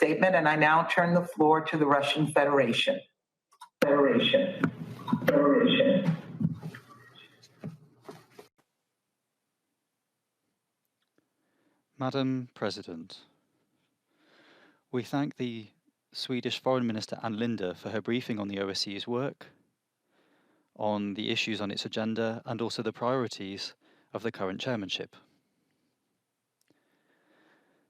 statement, and I now turn the floor to the Russian Federation. Madam President, we thank the Swedish Foreign Minister Ann Linde for her briefing on the OSCE's work, on the issues on its agenda, and also the priorities of the current chairmanship.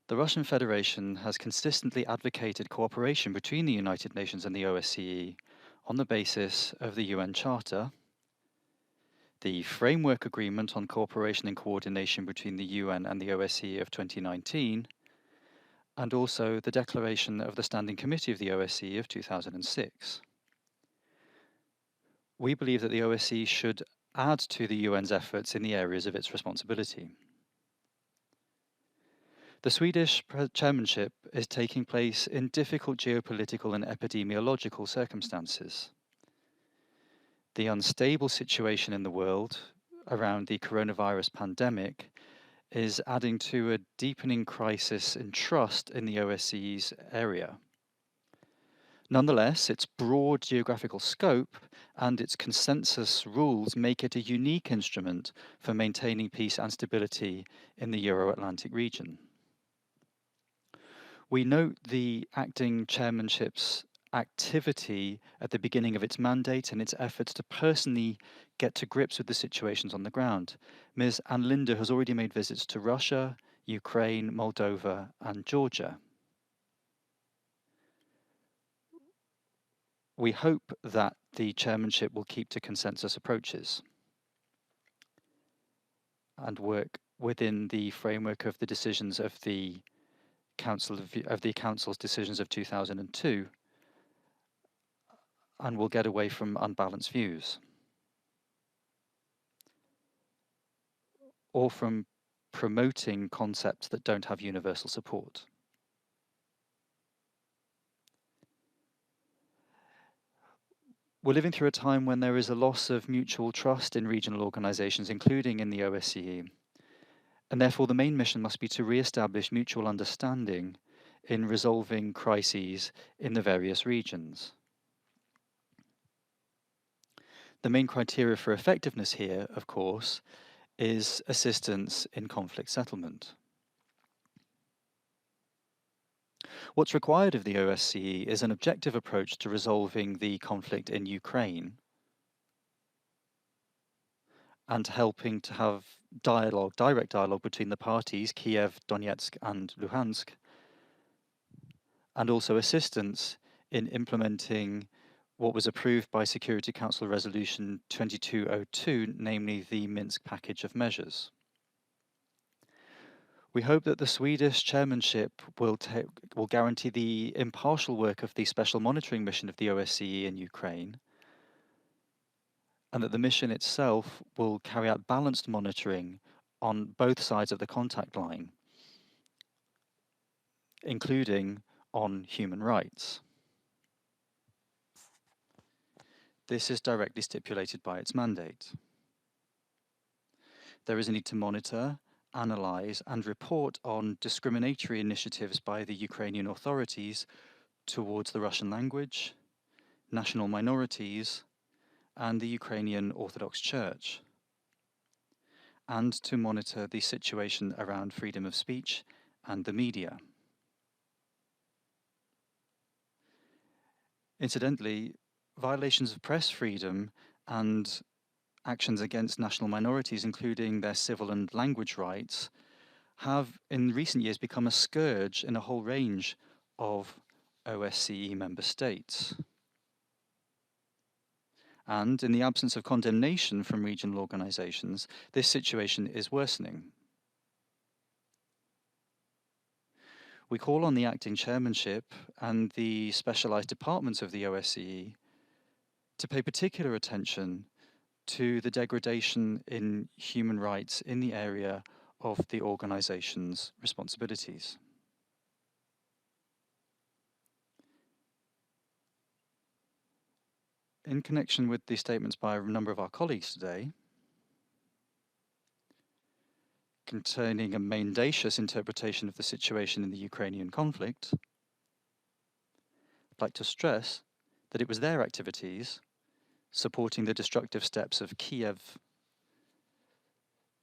The Russian Federation has consistently advocated cooperation between the United Nations and the OSCE on the basis of the UN Charter, the Framework Agreement on Cooperation and Coordination between the UN and the OSCE of 2019, and also the Declaration of the Standing Committee of the OSCE of 2006. We believe that the OSCE should add to the UN's efforts in the areas of its responsibility. The Swedish chairmanship is taking place in difficult geopolitical and epidemiological circumstances. The unstable situation in the world around the coronavirus pandemic is adding to a deepening crisis in trust in the OSCE's area. Nonetheless, its broad geographical scope and its consensus rules make it a unique instrument for maintaining peace and stability in the Euro-Atlantic region. We note the acting chairmanship's activity at the beginning of its mandate and its efforts to personally get to grips with the situations on the ground. Ms. Ann Linde has already made visits to Russia, Ukraine, Moldova, and Georgia. We hope that the chairmanship will keep to consensus approaches and work within the framework of the decisions of the Council's decisions of 2002, and will get away from unbalanced views or from promoting concepts that don't have universal support. We're living through a time when there is a loss of mutual trust in regional organizations, including in the OSCE. And therefore, the main mission must be to re-establish mutual understanding in resolving crises in the various regions. The main criteria for effectiveness here, of course, is assistance in conflict settlement. What's required of the OSCE is an objective approach to resolving the conflict in Ukraine and helping to have dialogue, direct dialogue between the parties, Kiev, Donetsk, and Luhansk, and also assistance in implementing what was approved by Security Council Resolution 2202, namely the Minsk package of measures. We hope that the Swedish chairmanship will guarantee the impartial work of the Special Monitoring Mission of the OSCE in Ukraine, and that the mission itself will carry out balanced monitoring on both sides of the contact line, including on human rights. This is directly stipulated by its mandate. There is a need to monitor, analyze, and report on discriminatory initiatives by the Ukrainian authorities towards the Russian language, national minorities, and the Ukrainian Orthodox Church, and to monitor the situation around freedom of speech and the media. Incidentally, violations of press freedom and actions against national minorities, including their civil and language rights, have in recent years become a scourge in a whole range of OSCE member states. And in the absence of condemnation from regional organizations, this situation is worsening. We call on the acting chairmanship and the specialized departments of the OSCE to pay particular attention to the degradation in human rights in the area of the organization's responsibilities. In connection with the statements by a number of our colleagues today, containing a mendacious interpretation of the situation in the Ukrainian conflict, like to stress that it was their activities supporting the destructive steps of Kiev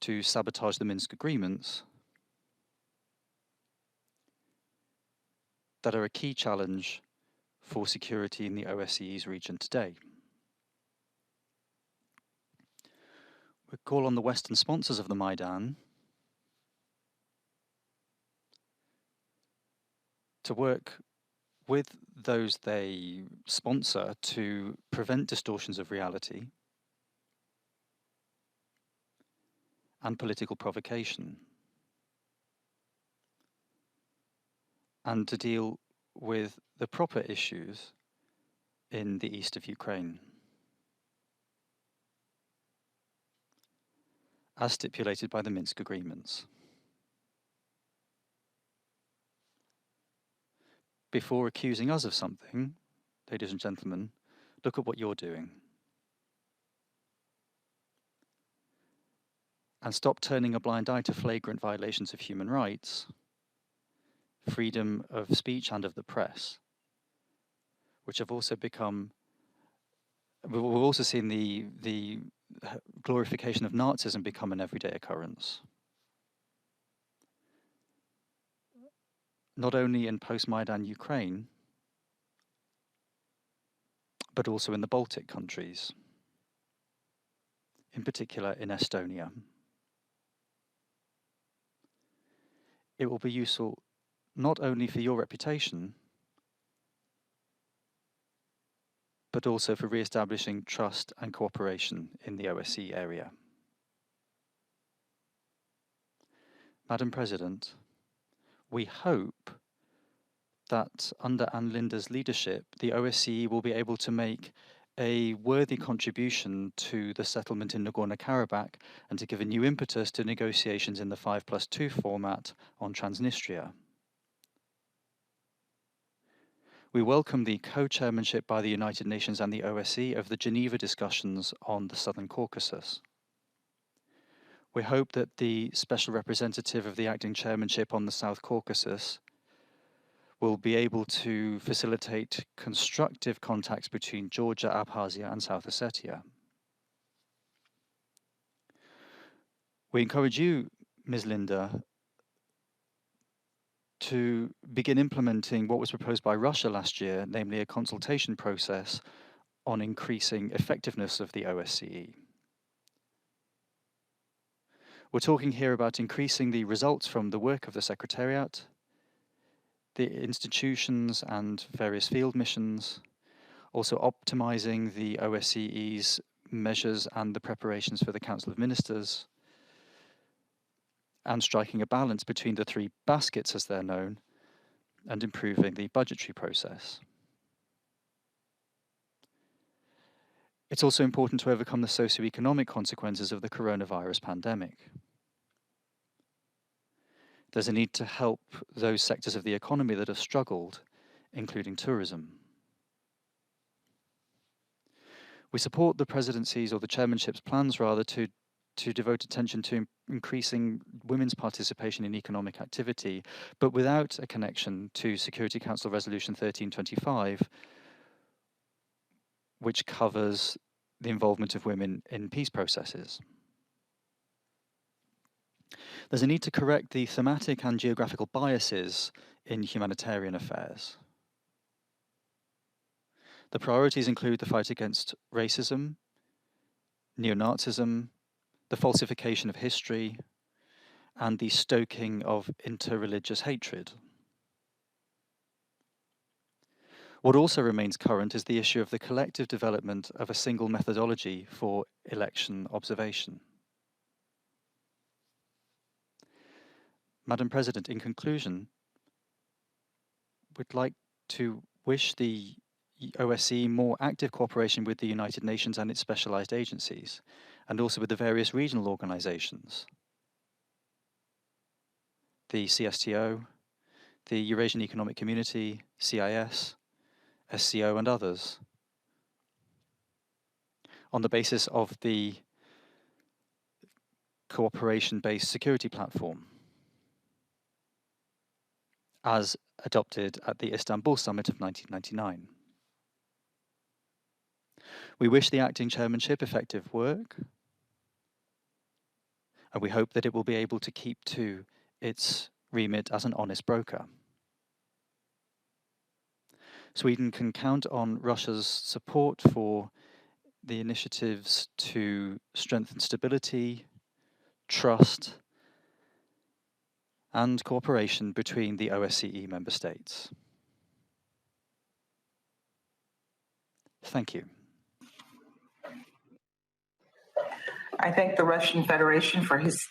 to sabotage the Minsk agreements that are a key challenge for security in the OSCE's region today. We call on the Western sponsors of the Maidan to work with those they sponsor to prevent distortions of reality and political provocation, and to deal with the proper issues in the east of Ukraine, as stipulated by the Minsk agreements. Before accusing us of something, ladies and gentlemen, look at what you're doing. And stop turning a blind eye to flagrant violations of human rights, freedom of speech and of the press, which have also become, we've also seen the glorification of Nazism become an everyday occurrence. Not only in post-Maidan Ukraine, but also in the Baltic countries, in particular in Estonia. It will be useful not only for your reputation, but also for re-establishing trust and cooperation in the OSCE area. Madam President, we hope that under Anne Linda's leadership, the OSCE will be able to make a worthy contribution to the settlement in Nagorno-Karabakh and to give a new impetus to negotiations in the 5+2 format on Transnistria. We welcome the co-chairmanship by the United Nations and the OSCE of the Geneva discussions on the Southern Caucasus. We hope that the special representative of the acting chairmanship on the South Caucasus will be able to facilitate constructive contacts between Georgia, Abkhazia, and South Ossetia. We encourage you, Ms. Linda, to begin implementing what was proposed by Russia last year, namely a consultation process on increasing effectiveness of the OSCE. We're talking here about increasing the results from the work of the Secretariat, the institutions and various field missions, also optimizing the OSCE's measures and the preparations for the Council of Ministers, and striking a balance between the three baskets as they're known, and improving the budgetary process. It's also important to overcome the socio-economic consequences of the coronavirus pandemic. There's a need to help those sectors of the economy that have struggled, including tourism. We support the presidency's, or the chairmanship's plans rather, to devote attention to increasing women's participation in economic activity, but without a connection to Security Council Resolution 1325, which covers the involvement of women in peace processes. There's a need to correct the thematic and geographical biases in humanitarian affairs. The priorities include the fight against racism, neo-Nazism, the falsification of history, and the stoking of interreligious hatred. What also remains current is the issue of the collective development of a single methodology for election observation. Madam President, in conclusion, we'd like to wish the OSCE more active cooperation with the United Nations and its specialized agencies, and also with the various regional organizations, the CSTO, the Eurasian Economic Community, CIS, SCO, and others, on the basis of the cooperation-based security platform. as adopted at the Istanbul Summit of 1999. We wish the acting chairmanship effective work, and we hope that it will be able to keep to its remit as an honest broker. Sweden can count on Russia's support for the initiatives to strengthen stability, trust, and cooperation between the OSCE member states. Thank you. I thank the Russian Federation for his